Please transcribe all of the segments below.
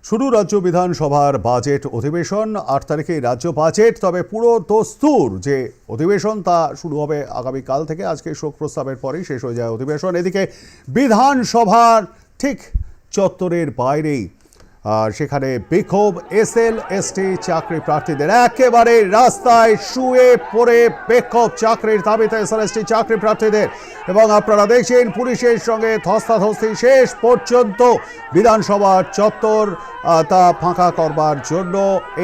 শুরু রাজ্য বিধানসভার বাজেট অধিবেশন ৮ তারিখে রাজ্য বাজেট, তবে পুরো দস্তুর যে অধিবেশন তা শুরু হবে আগামীকাল থেকে। আজকে শোক প্রস্তাবের পরেই শেষ হয়ে যায় অধিবেশন। এদিকে বিধানসভার ঠিক চত্বরের বাইরেই সেখানে বিক্ষোভ এসএলএসটি চাকরি প্রার্থীদের। একেবারে রাস্তায় শুয়ে পড়ে বিক্ষোভ চাকরির দাবিতে এসএলএসটি চাকরি প্রার্থীদের। এবং আপনারা দেখছেন পুলিশের সঙ্গে ধস্তাধস্তি শেষ পর্যন্ত বিধানসভার চত্বর তা ফাঁকা করবার জন্য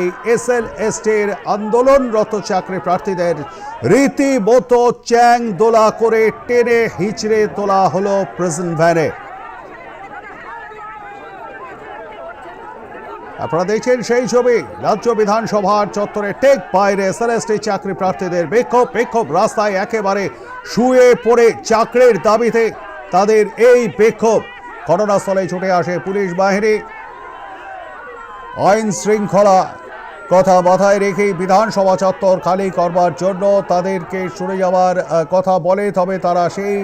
এই এসএলএসটির আন্দোলনরত চাকরি প্রার্থীদের রীতিমতো চ্যাং দোলা করে টেনে হিচড়ে তোলা হলো প্রিজন ভ্যানে। আপনারা দেখছেন সেই ছবি রাজ্য বিধানসভার চত্বরে ঠিক বাইরে এসএলএসটি চাকরি প্রার্থীদের বিক্ষোভ রাস্তায় একেবারে শুয়ে পড়ে চাকরির দাবিতে তাদের এই বিক্ষোভ। ঘটনাস্থলে ছুটে আসে পুলিশ বাহিনী। আইন শৃঙ্খলা কথা মাথায় রেখেই বিধানসভা চত্বর খালি করবার জন্য তাদেরকে সরে যাওয়ার কথা বলে, তবে তারা সেই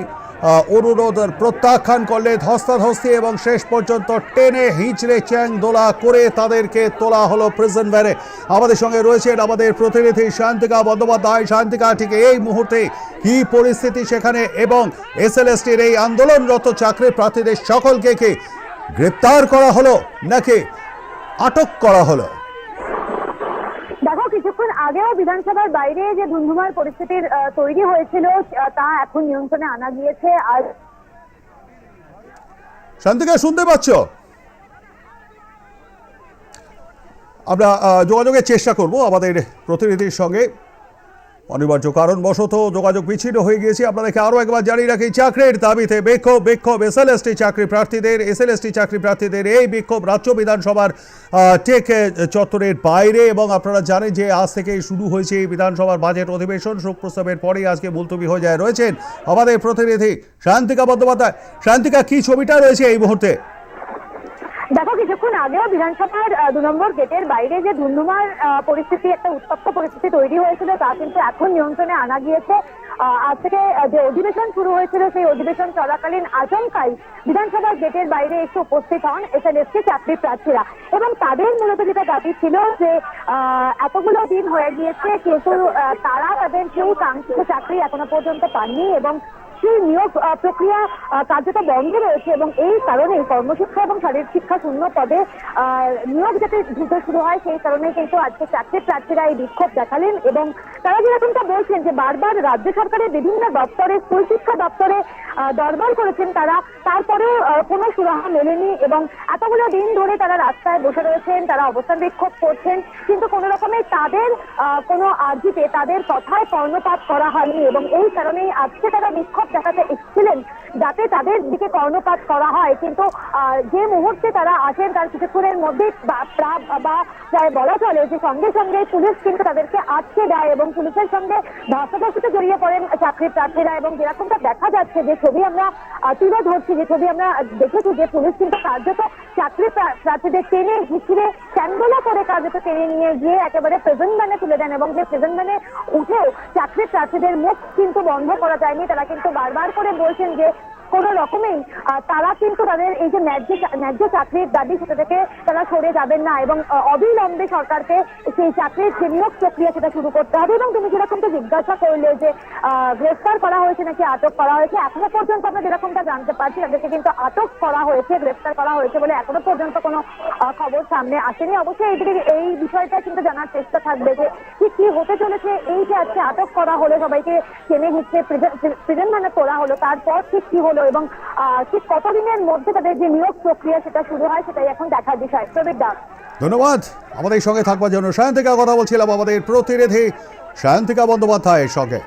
অনুরোধ প্রত্যাখ্যান করলে ধস্তাধস্তি এবং শেষ পর্যন্ত টেনে হিচড়ে চ্যাং দোলা করে তাদেরকে তোলা হলো প্রিজন ভ্যানে। আমাদের সঙ্গে রয়েছেন আমাদের প্রতিনিধি শান্তিকা বন্দ্যোপাধ্যায়। শান্তিকা, ঠিক এই মুহূর্তে কি পরিস্থিতি সেখানে, এবং এসএলএসটির এই আন্দোলনরত চাকরি প্রার্থীদের সকলকে কি গ্রেপ্তার করা হলো নাকি আটক করা হলো? দেখো, কিছুক্ষণ আগেও বিধানসভার বাইরে যে ধুন্ধুমার পরিস্থিতির তৈরি হয়েছিল তা এখন নিয়ন্ত্রণে আনা গিয়েছে। আর শান্তিকা, শুনতে পাচ্ছ? আমরা যোগাযোগের চেষ্টা করব আমাদের প্রতিনিধির সঙ্গে। অনিবার্য কারণবশত যোগাযোগ বিচ্ছিন্ন হয়ে গিয়েছে। আপনাদেরকে আরও একবার জানিয়ে রাখি, চাকরির দাবিতে বিক্ষোভ এসএলএসটি চাকরি প্রার্থীদের এই বিক্ষোভ রাজ্য বিধানসভার ঠিক চত্বরের বাইরে। এবং আপনারা জানেন যে আজ থেকে শুরু হয়েছে এই বিধানসভার বাজেট অধিবেশন। শোক প্রস্তাবের পরেই আজকে মুলতবি হয়ে যায়। রয়েছেন আমাদের প্রতিনিধি শান্তিকা বন্দ্যোপাধ্যায়। শান্তিকা, কি ছবিটা রয়েছে এই মুহূর্তে? দেখো, কিছুক্ষণ আগেও বিধানসভার ২ নম্বর গেটের বাইরে যে ধুন্ধুমার পরিস্থিতি, একটা উত্তপ্ত পরিস্থিতি তৈরি হয়েছিল তা কিন্তু এখন নিয়ন্ত্রণে আনা গিয়েছে। আজ থেকে যে অধিবেশন শুরু হয়েছিল সেই অধিবেশন চলাকালীন আচমকাই বিধানসভার গেটের বাইরে এসে উপস্থিত হন এসএলএসটি চাকরি প্রার্থীরা। এবং তাদের মূলত যেটা দাবি ছিল যে এতগুলো দিন হয়ে গিয়েছে কিন্তু তারা তাদের কেউ কাঙ্ক্ষিত চাকরি এখনো পর্যন্ত পাননি এবং সেই নিয়োগ প্রক্রিয়া কার্যত বন্ধ রয়েছে। এবং এই কারণেই কর্মশিক্ষা এবং শারীরিক শিক্ষা শূন্য পদে নিয়োগ যাতে দ্রুত শুরু হয় সেই কারণে কিন্তু আজকে চাকরি প্রার্থীরা এই বিক্ষোভ দেখালেন। এবং তারা যেরকমটা বলছেন যে বারবার রাজ্য সরকারের বিভিন্ন দপ্তরে, স্কুল শিক্ষা দপ্তরে দরবার করেছেন তারা, তারপরেও কোনো সুরাহা মেলেনি। এবং এতগুলো দিন ধরে তারা রাস্তায় বসে রয়েছেন, তারা অবস্থান বিক্ষোভ করছেন, কিন্তু কোনো রকমে তাদের কোনো আর্জিতে তাদের কথায় কর্ণপাত করা হয়নি। এবং এই কারণেই আজকে তারা বিক্ষোভ দেখাতে এসেছিলেন যাতে তাদের দিকে কর্ণপাত করা হয়। কিন্তু যে মুহূর্তে তারা আসেন তার কিছুক্ষণের মধ্যে বা প্রায় বলা চলে যে সঙ্গে সঙ্গে পুলিশ কিন্তু তাদেরকে আটকে দেয় এবং পুলিশের সঙ্গে ধস্তাধস্তিতে জড়িয়ে পড়েন চাকরি প্রার্থীরা। এবং যেরকমটা দেখা যাচ্ছে, যে ছবি আমরা তুলে ধরছি, যে ছবি আমরা দেখেছি, যে পুলিশ কিন্তু কার্যত চাকরি প্রার্থীদের টেনে হিচড়ে চ্যাংদোলা করে কার্যত টেনে নিয়ে গিয়ে একেবারে প্রিজন ভ্যানে তুলে দেন। এবং যে প্রিজন ভ্যানে উঠেও চাকরি প্রার্থীদের মুখ কিন্তু বন্ধ করা যায়নি। তারা কিন্তু বারবার করে বলছেন যে কোনো রকমেই তারা কিন্তু তাদের এই যে ন্যায্য চাকরির দাবি সেটা থেকে তারা সরে যাবেন না এবং অবিলম্বে সরকারকে সেই চাকরির যে নিয়োগ প্রক্রিয়া সেটা শুরু করতে হবে। এবং তুমি যেরকমটা জিজ্ঞাসা করলে যে গ্রেফতার করা হয়েছে নাকি আটক করা হয়েছে, এখনো পর্যন্ত আমরা যেরকমটা জানতে পারছি তাদেরকে কিন্তু আটক করা হয়েছে, গ্রেফতার করা হয়েছে বলে এখনো পর্যন্ত কোনো খবর সামনে আসেনি। অবশ্যই এই বিষয়টা কিন্তু জানার চেষ্টা থাকবে যে ঠিক কি হতে চলেছে। এই যে আজকে আটক করা হলো, সবাইকে টেনে হিচড়ে প্রিজন ভ্যানে তোলা হলো, তারপর ঠিক কি হলো এবং ঠিক কতদিনের মধ্যে তাদের যে নিয়োগ প্রক্রিয়া সেটা শুরু হয় সেটাই এখন দেখার বিষয়। প্রবীর দাস, ধন্যবাদ আমাদের সঙ্গে থাকবার জন্য। শান্তিকা, কথা বলছিলাম আমাদের প্রতিনিধি শান্তিকা বন্দ্যোপাধ্যায়ের সঙ্গে।